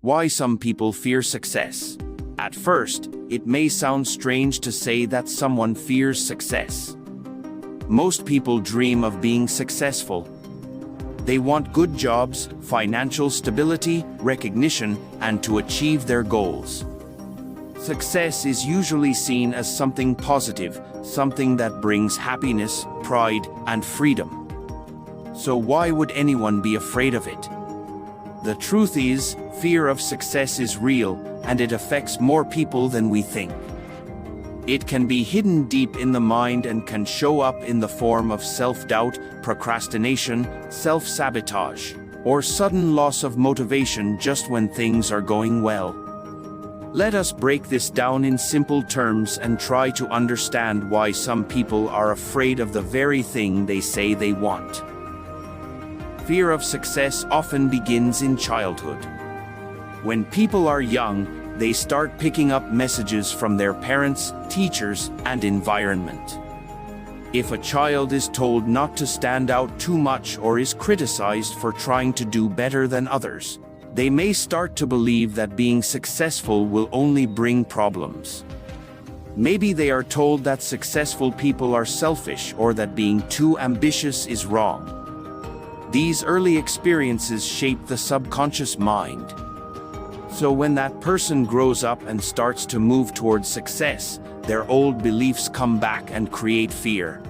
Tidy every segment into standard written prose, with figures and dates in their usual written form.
Why some people fear success. At first, it may sound strange to say that someone fears success. Most people dream of being successful. They want good jobs, financial stability, recognition, and to achieve their goals. Success is usually seen as something positive, something that brings happiness, pride, and freedom. So why would anyone be afraid of it? The truth is, fear of success is real, and it affects more people than we think. It can be hidden deep in the mind and can show up in the form of self-doubt, procrastination, self-sabotage, or sudden loss of motivation just when things are going well. Let us break this down in simple terms and try to understand why some people are afraid of the very thing they say they want. Fear of success often begins in childhood. When people are young, they start picking up messages from their parents, teachers, and environment. If a child is told not to stand out too much or is criticized for trying to do better than others, they may start to believe that being successful will only bring problems. Maybe they are told that successful people are selfish or that being too ambitious is wrong. These early experiences shape the subconscious mind. So when that person grows up and starts to move towards success, their old beliefs come back and create fear.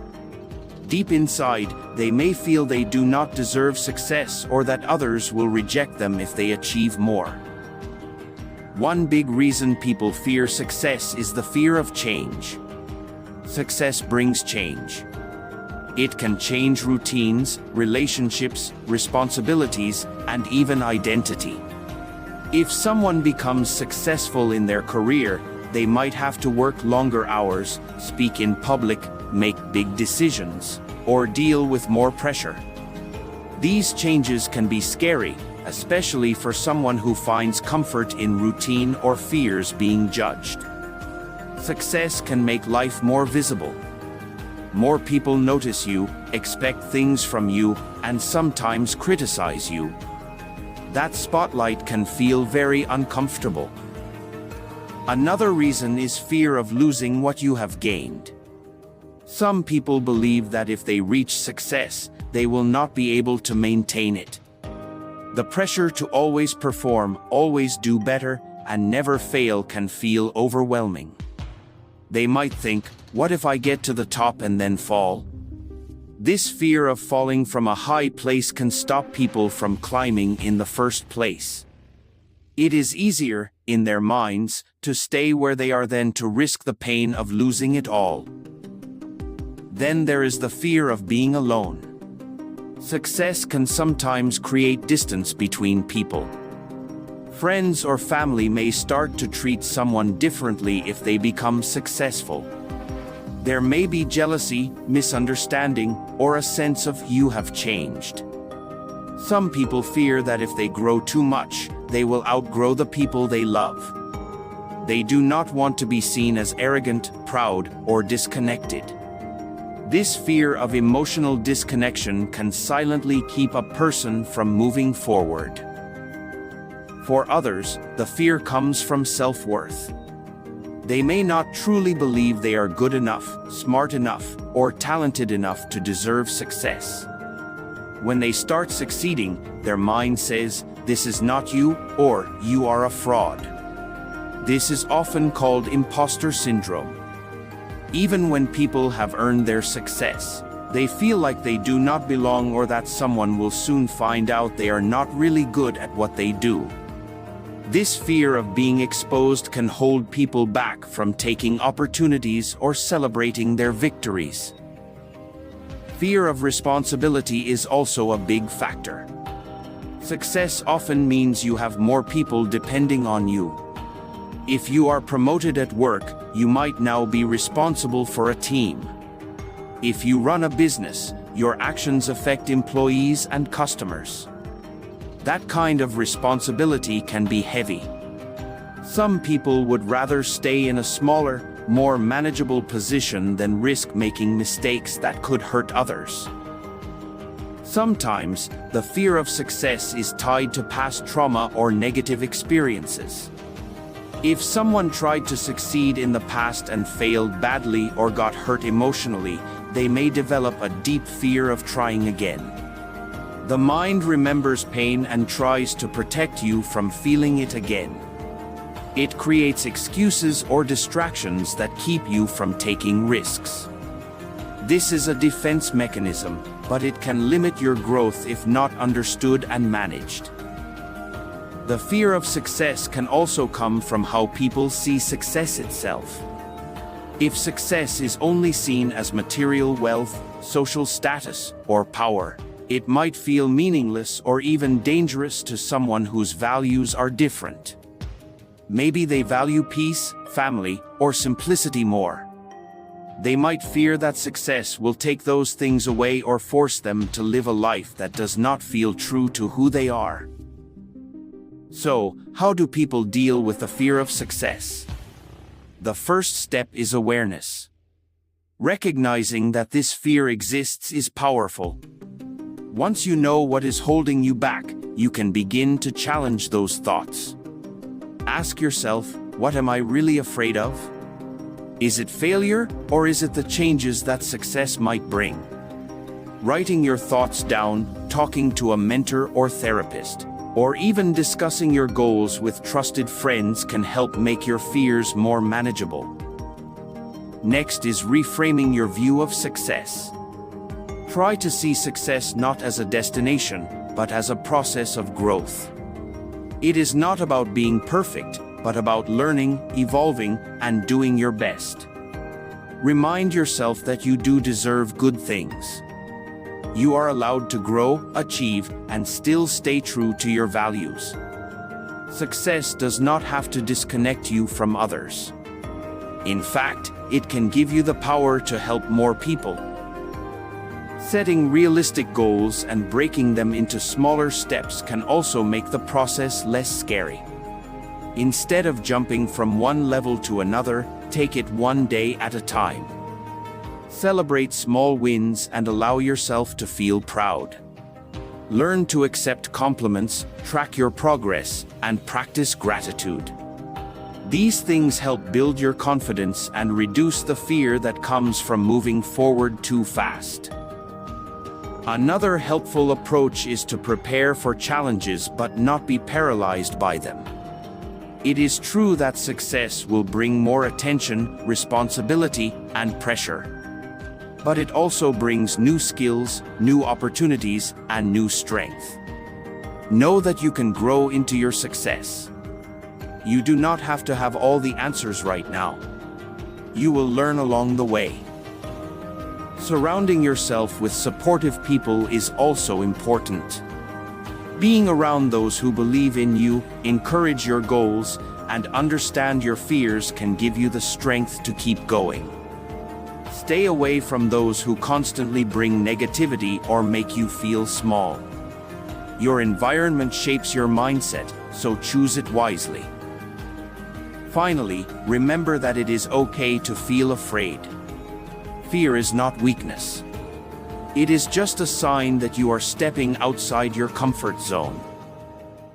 Deep inside, they may feel they do not deserve success or that others will reject them if they achieve more. One big reason people fear success is the fear of change. Success brings change. It can change routines, relationships, responsibilities, and even identity. If someone becomes successful in their career, they might have to work longer hours, speak in public, make big decisions, or deal with more pressure. These changes can be scary, especially for someone who finds comfort in routine or fears being judged. Success can make life more visible. More people notice you, expect things from you, and sometimes criticize you. That spotlight can feel very uncomfortable. Another reason is fear of losing what you have gained. Some people believe that if they reach success, they will not be able to maintain it. The pressure to always perform, always do better, and never fail can feel overwhelming. They might think, what if I get to the top and then fall? This fear of falling from a high place can stop people from climbing in the first place. It is easier, in their minds, to stay where they are than to risk the pain of losing it all. Then there is the fear of being alone. Success can sometimes create distance between people. Friends or family may start to treat someone differently if they become successful. There may be jealousy, misunderstanding, or a sense of you have changed. Some people fear that if they grow too much, they will outgrow the people they love. They do not want to be seen as arrogant, proud, or disconnected. This fear of emotional disconnection can silently keep a person from moving forward. For others, the fear comes from self-worth. They may not truly believe they are good enough, smart enough, or talented enough to deserve success. When they start succeeding, their mind says, "This is not you," or "You are a fraud." This is often called imposter syndrome. Even when people have earned their success, they feel like they do not belong or that someone will soon find out they are not really good at what they do. This fear of being exposed can hold people back from taking opportunities or celebrating their victories. Fear of responsibility is also a big factor. Success often means you have more people depending on you. If you are promoted at work, you might now be responsible for a team. If you run a business, your actions affect employees and customers. That kind of responsibility can be heavy. Some people would rather stay in a smaller, more manageable position than risk making mistakes that could hurt others. Sometimes, the fear of success is tied to past trauma or negative experiences. If someone tried to succeed in the past and failed badly or got hurt emotionally, they may develop a deep fear of trying again. The mind remembers pain and tries to protect you from feeling it again. It creates excuses or distractions that keep you from taking risks. This is a defense mechanism, but it can limit your growth if not understood and managed. The fear of success can also come from how people see success itself. If success is only seen as material wealth, social status, or power, it might feel meaningless or even dangerous to someone whose values are different. Maybe they value peace, family, or simplicity more. They might fear that success will take those things away or force them to live a life that does not feel true to who they are. So, how do people deal with the fear of success? The first step is awareness. Recognizing that this fear exists is powerful. Once you know what is holding you back, you can begin to challenge those thoughts. Ask yourself, what am I really afraid of? Is it failure, or is it the changes that success might bring? Writing your thoughts down, talking to a mentor or therapist, or even discussing your goals with trusted friends can help make your fears more manageable. Next is reframing your view of success. Try to see success not as a destination, but as a process of growth. It is not about being perfect, but about learning, evolving, and doing your best. Remind yourself that you do deserve good things. You are allowed to grow, achieve, and still stay true to your values. Success does not have to disconnect you from others. In fact, it can give you the power to help more people. Setting realistic goals and breaking them into smaller steps can also make the process less scary. Instead of jumping from one level to another, take it one day at a time. Celebrate small wins and allow yourself to feel proud. Learn to accept compliments, track your progress, and practice gratitude. These things help build your confidence and reduce the fear that comes from moving forward too fast. Another helpful approach is to prepare for challenges but not be paralyzed by them. It is true that success will bring more attention, responsibility, and pressure. But it also brings new skills, new opportunities, and new strength. Know that you can grow into your success. You do not have to have all the answers right now. You will learn along the way. Surrounding yourself with supportive people is also important. Being around those who believe in you, encourage your goals, and understand your fears can give you the strength to keep going. Stay away from those who constantly bring negativity or make you feel small. Your environment shapes your mindset, so choose it wisely. Finally, remember that it is okay to feel afraid. Fear is not weakness. It is just a sign that you are stepping outside your comfort zone.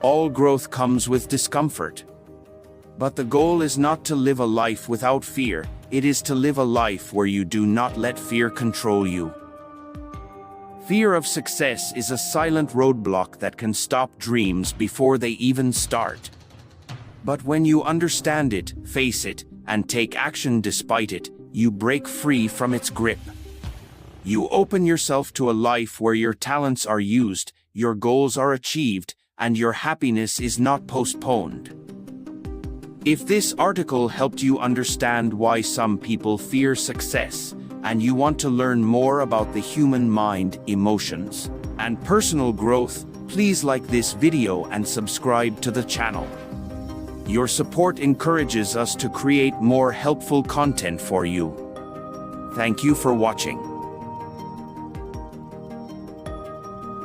All growth comes with discomfort. But the goal is not to live a life without fear, it is to live a life where you do not let fear control you. Fear of success is a silent roadblock that can stop dreams before they even start. But when you understand it, face it, and take action despite it, you break free from its grip. You open yourself to a life where your talents are used, your goals are achieved, and your happiness is not postponed. If this article helped you understand why some people fear success, and you want to learn more about the human mind, emotions, and personal growth, please like this video and subscribe to the channel. Your support encourages us to create more helpful content for you. Thank you for watching.